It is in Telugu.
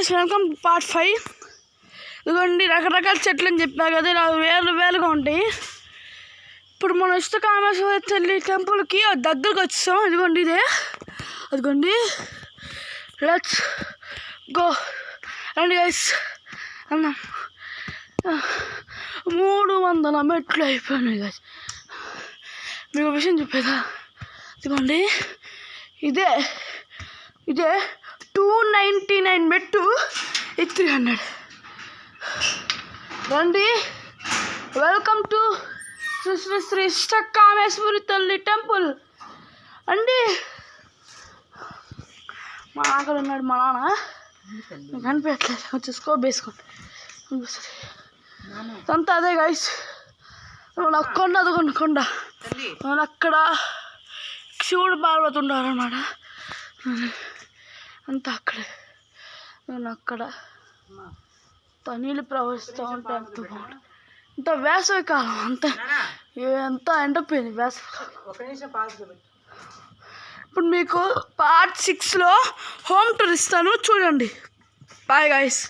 Guys welcome part 5. ఇదిగోండి రకరకాల చెట్లు అని చెప్పా కదా, ఇలా వేలుగా ఉంటాయి. ఇప్పుడు మన ఇష్టకామేశ్వర తల్లి టెంపుల్కి దగ్గరకు వచ్చాం. ఇదిగోండి ఇదే, అదిగోండి. లెట్స్ గో రండి గైస్. అన్నాం 300 మెట్లు అయిపోయినాయి గైస్. మీకు విషయం చెప్పేదా, ఇదిగోండి ఇదే 299 మెట్టు, ఇది 300. రండి, వెల్కమ్ టు శ్రీ ఇష్టకామేశ్వరి తల్లి టెంపుల్ అండి. మా నాన్న ఉన్నాడు, మా నాన్న కనిపించట్లేదు, కొంచెం స్కోప్ వేసుకోండి. అంతా అదే గైస్, కొండ అదిగోండి కొండ, అక్కడ శివుడు పార్వతి ఉంటారు అన్నమాట. అంతా అక్కడే, అక్కడ నీళ్ళు ప్రవహిస్తూ ఉంటాయి. అంత బాగుంటుంది. ఇంత వేసవి కాలం, ఎంత ఎండిపోయింది వేసవి కాలం. ఇప్పుడు మీకు పార్ట్ 6లో హోమ్ టూర్ ఇస్తాను, చూడండి. Bye guys.